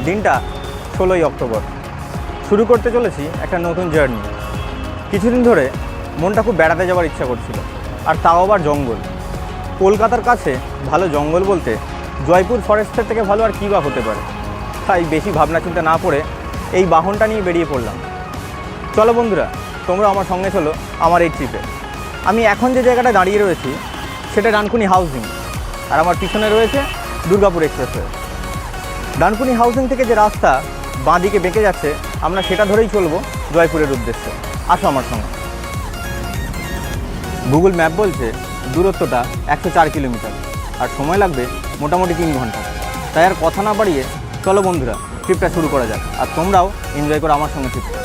দিনটা 16ই অক্টোবর। শুরু করতে চলেছি একটা নতুন জার্নি। কিছুদিন ধরে মনটা খুব বেড়াতে যাওয়ার ইচ্ছা করছিল, আর তাও আবার জঙ্গল। কলকাতার কাছে ভালো জঙ্গল বলতে জয়পুর ফরেস্টের থেকে ভালো আর কী বা হতে পারে। তাই বেশি ভাবনা চিন্তা না করে এই বাহনটা নিয়ে বেরিয়ে পড়লাম। চলো বন্ধুরা, তোমরা আমার সঙ্গে চলো আমার এই ট্রিপে। আমি এখন যে জায়গাটা দাঁড়িয়ে রয়েছি সেটা ডানকুনি হাউজিং, আর আমার পিছনে রয়েছে দুর্গাপুর এক্সপ্রেসওয়ে। ডানকুনি হাউজিং থেকে যে রাস্তা বাঁ দিকে বেঁকে যাচ্ছে, আমরা সেটা ধরেই চলবো জয়পুরের উদ্দেশ্যে। আসো আমার সঙ্গে। গুগল ম্যাপ বলছে দূরত্বটা 104 কিলোমিটার, আর সময় লাগবে মোটামুটি 3 ঘন্টা। তাই আর কথা না বাড়িয়ে চলো বন্ধুরা, ট্রিপটা শুরু করা যাক, আর তোমরাও এনজয় করো আমার সঙ্গে ট্রিপটা।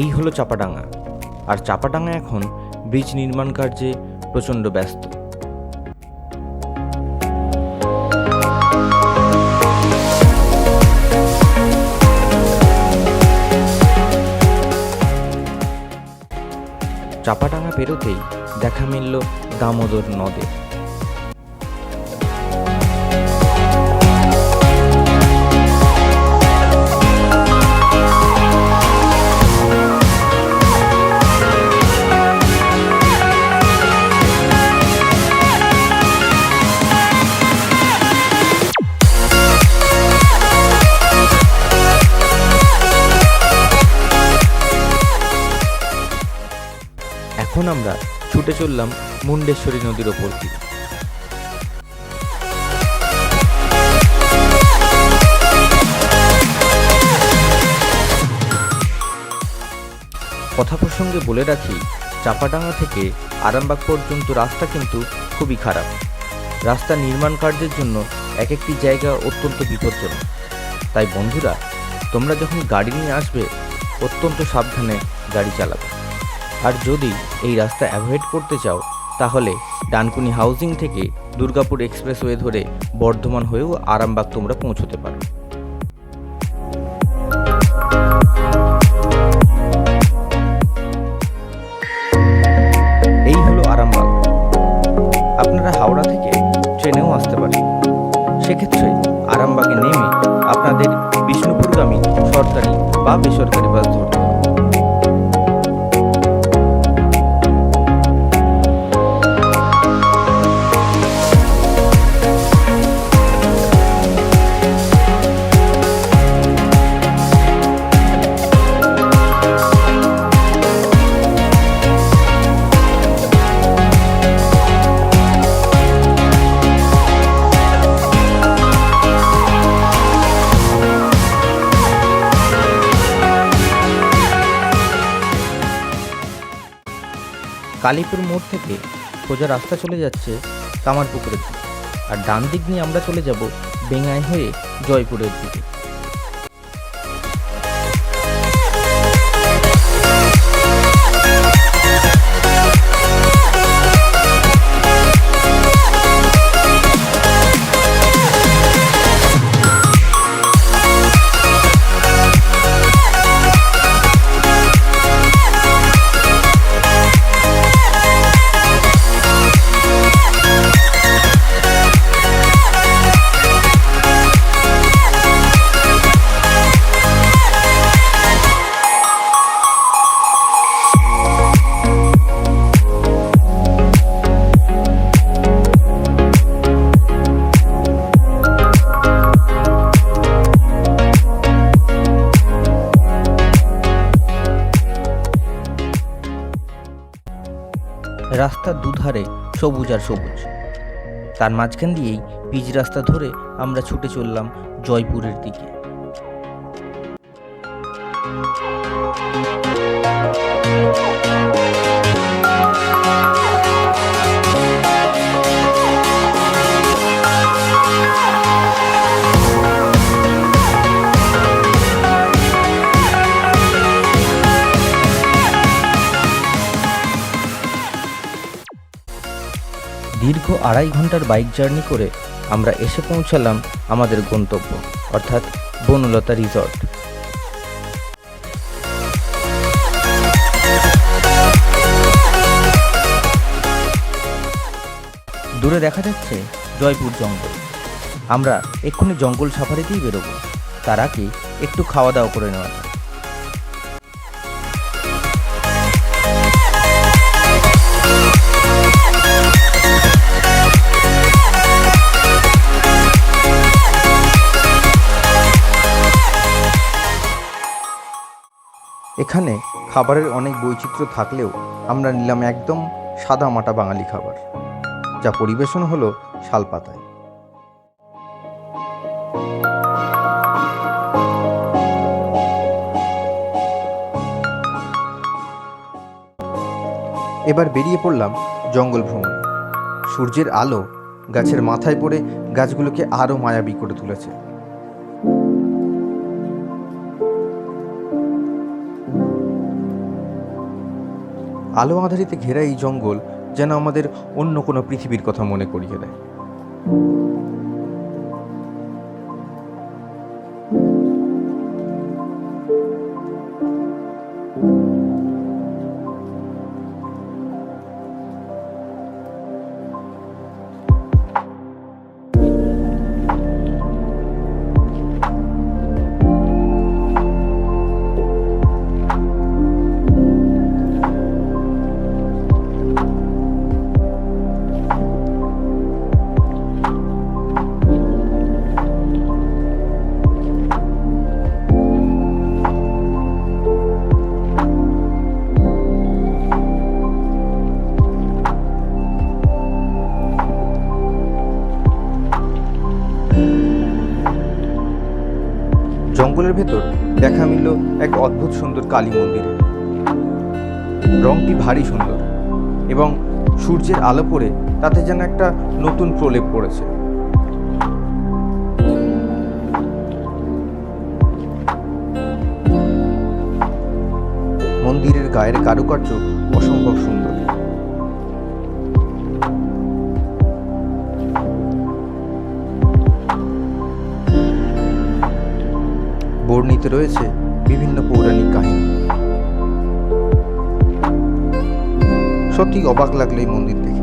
এই হলো চাপাডাঙ্গা, আর চাপাডাঙ্গা এখন ব্রিজ নির্মাণ কার্যে প্রচণ্ড ব্যস্ত। চাপাডাঙ্গা পেরোতেই দেখা মিলল দামোদর নদে। এখন আমরা ছুটে চললাম মুন্ডেশ্বরী নদীর ওপর দিয়ে। কথা প্রসঙ্গে বলে রাখি, চাপাডাঙ্গা থেকে আরামবাগ পর্যন্ত রাস্তা কিন্তু খুবই খারাপ। রাস্তা নির্মাণ কার্যের জন্য এক একটি জায়গা অত্যন্ত বিপজ্জনক। তাই বন্ধুরা, তোমরা যখন গাড়ি নিয়ে আসবে অত্যন্ত সাবধানে গাড়ি চালাবে। আর যদি এই রাস্তা অ্যাভয়েড করতে চাও, তাহলে ডানকুনি হাউজিং থেকে দুর্গাপুর এক্সপ্রেসওয়ে ধরে বর্ধমান হয়েও আরামবাগ তোমরা পৌঁছতে পারো। এই হলো আরামবাগ। আপনারা হাওড়া থেকে ট্রেনেও আসতে পারেন। সেক্ষেত্রে আরামবাগে নেমে আপনাদের বিষ্ণুপুরগামী সরকারি বা বেসরকারি বাস ধরতে হবে। কালীপুর মোড় থেকে সোজা রাস্তা চলে যাচ্ছে কামারপুকুরের দিকে, আর ডান দিক নিয়ে আমরা চলে যাব বেঙ্গাই হয়ে জয়পুরের দিকে। রাস্তার দুধারে সবুজ আর সবুজ। তার মাঝখান দিয়েই পিচ রাস্তা ধরে আমরা ছুটে চললাম জয়পুরের দিকে। দীর্ঘ 2.5 ঘন্টার বাইক জার্নি করে আমরা এসে পৌঁছালাম আমাদের গন্তব্য, অর্থাৎ বনলতা রিসর্ট। দূরে দেখা যাচ্ছে জয়পুর জঙ্গল। আমরা এক্ষুনি জঙ্গল সাফারিতেই বেরোবো। তার আগে একটু খাওয়া দাওয়া করে নেওয়া যাক। এখানে খাবারের অনেক বৈচিত্র্য থাকলেও আমরা নিলাম একদম সাদা মাটা বাঙালি খাবার, যা পরিবেশন হলো শালপাতায়। এবার বেরিয়ে পড়লাম জঙ্গল ভ্রমণে। সূর্যের আলো গাছের মাথায় পড়ে গাছগুলোকে আরও মায়াবী করে তুলেছে। আলো আঁধারিতে ঘেরা এই জঙ্গল যেন আমাদের অন্য কোনো পৃথিবীর কথা মনে করিয়ে দেয়। জঙ্গলের ভেতর দেখা মিলল এক অদ্ভুত সুন্দর কালী মন্দিরে। রংটি ভারী সুন্দর এবং সূর্যের আলো পড়ে তাতে যেন একটা নতুন প্রলেপ পড়েছে। মন্দিরের গায়ের কারুকার্য অসম্ভব সুন্দর। বর্ণিত রয়েছে বিভিন্ন পৌরাণিক কাহিনী। সত্যি অবাক লাগলো এই মন্দির দেখে।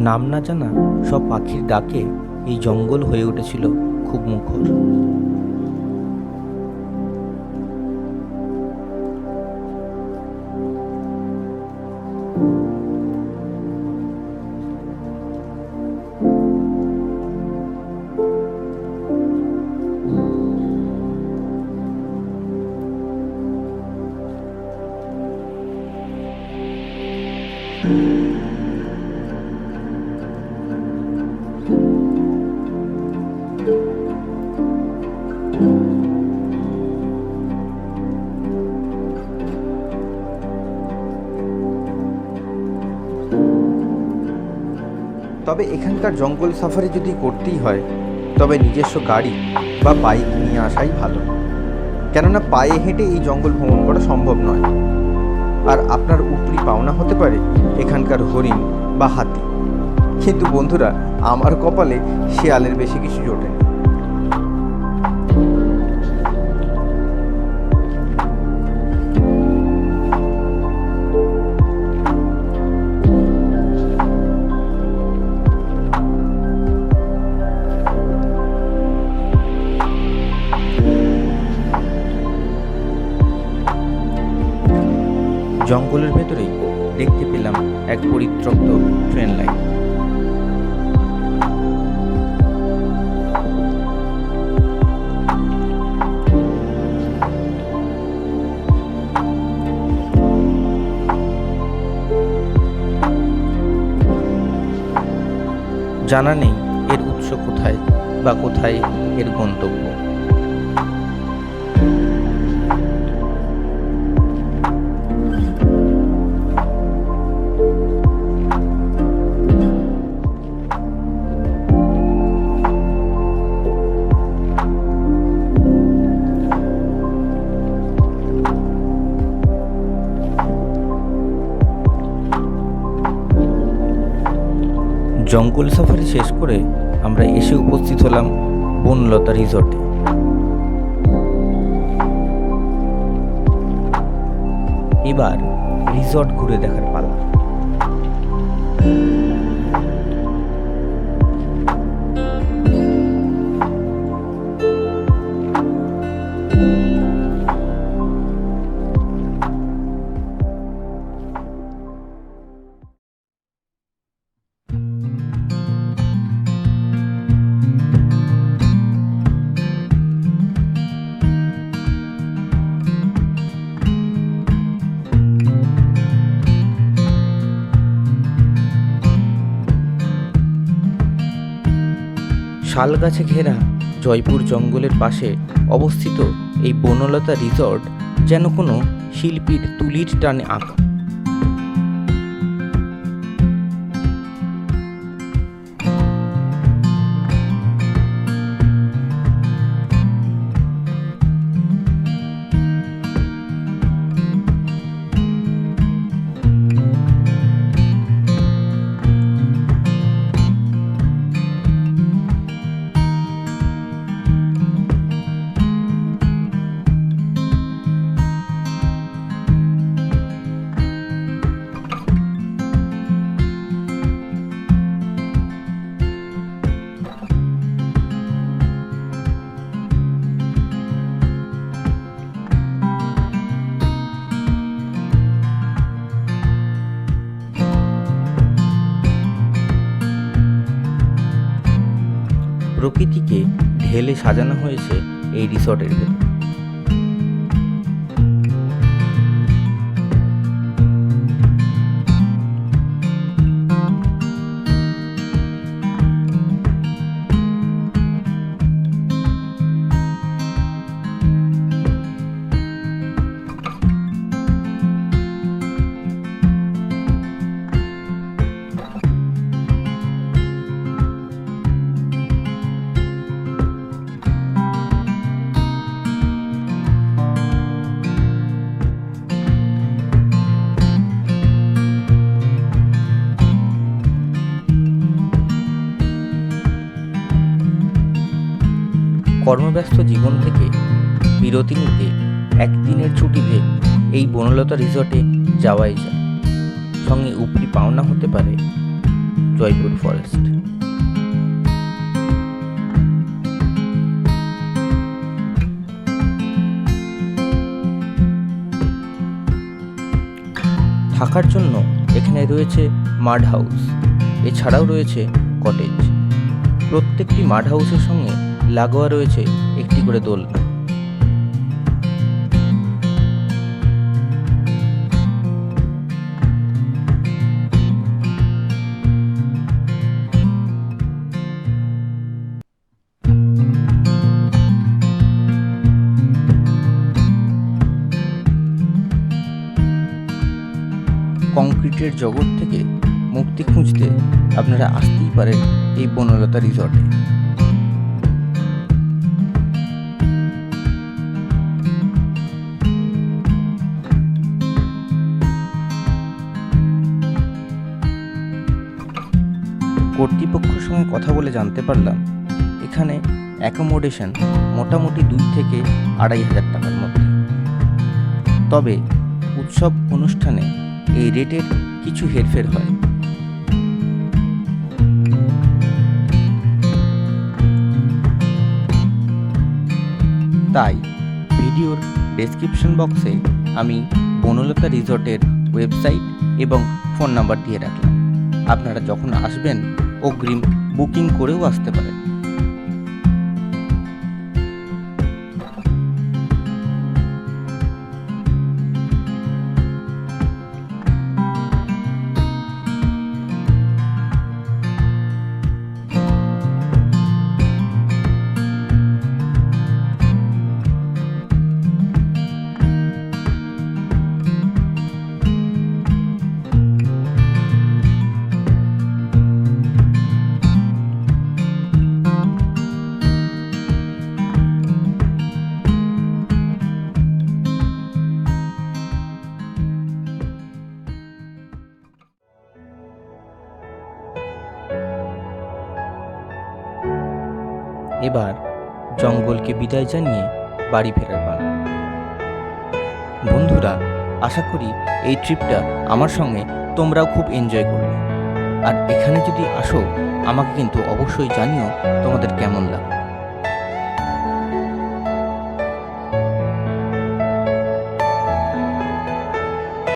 নাম না জানা সব পাখির ডাকে এই জঙ্গল হয়ে উঠেছিল খুব মুখর। তবে এখানকার জঙ্গল সাফারি যদি করতেই হয় তবে নিজস্ব গাড়ি বা বাইক নিয়ে আসাই ভালো, কেননা পায়ে হেঁটে এই জঙ্গল ভ্রমণ করা সম্ভব নয়। আর আপনার উপরি পাওনা হতে পারে এখানকার হরিণ বা হাতি, কিন্তু বন্ধুরা আমার কপালে শেয়ালের বেশি কিছু জোটেনি। জঙ্গলের ভেতরেই দেখতে পেলাম এক পরিত্যক্ত ট্রেন লাইন। জানা নেই এর উৎস কোথায় বা কোথায় এর গন্তব্য। জঙ্গল সাফারি শেষ করে আমরা এসে উপস্থিত হলাম বনলতা রিসর্টে। এবার রিসর্ট ঘুরে দেখার পালা। শাল গাছে ঘেরা জয়পুর জঙ্গলের পাশে অবস্থিত এই বনলতা রিসর্ট যেন কোনো শিল্পীর তুলির টানে আঁকা। প্রকৃতিকে ঢেলে সাজানো হয়েছে এই রিসর্টের ভেতর। কর্মব্যস্ত জীবন থেকে বিরতি নিতে একদিনের ছুটিতে এই বনলতা রিসর্টে যাওয়াই যায়। সঙ্গে উপরি পাওনা হতে পারে জয়পুর ফরেস্ট। থাকার জন্য এখানে রয়েছে মাড হাউস, এছাড়াও রয়েছে কটেজ। প্রত্যেকটি মাড হাউসের সঙ্গে লাগোয়া রয়েছে একটি করে দোলনা। কংক্রিটের জগৎ থেকে মুক্তি খুঁজতে আপনারা আসতেই পারেন এই বনলতা রিসর্টে। কর্তৃপক্ষের সঙ্গে কথা বলে জানতে পারলাম এখানে অ্যাকোমোডেশন মোটামুটি 2 থেকে 2,500 টাকার মধ্যে। তবে উৎসব অনুষ্ঠানে এই রেটের কিছু হেরফের হয়। তাই ভিডিওর ডেসক্রিপশন বক্সে আমি বনলতা রিসর্টের ওয়েবসাইট এবং ফোন নাম্বার দিয়ে রাখলাম। আপনারা যখন আসবেন অগ্রিম বুকিং করেও আসতে পারেন। এবার জঙ্গলকে বিদায় জানিয়ে বাড়ি ফেরার পালা। বন্ধুরা, আশা করি এই ট্রিপটা আমার সঙ্গে তোমরাও খুব এনজয় করবে। আর এখানে যদি আসো আমাকে কিন্তু অবশ্যই জানিও তোমাদের কেমন লাগে।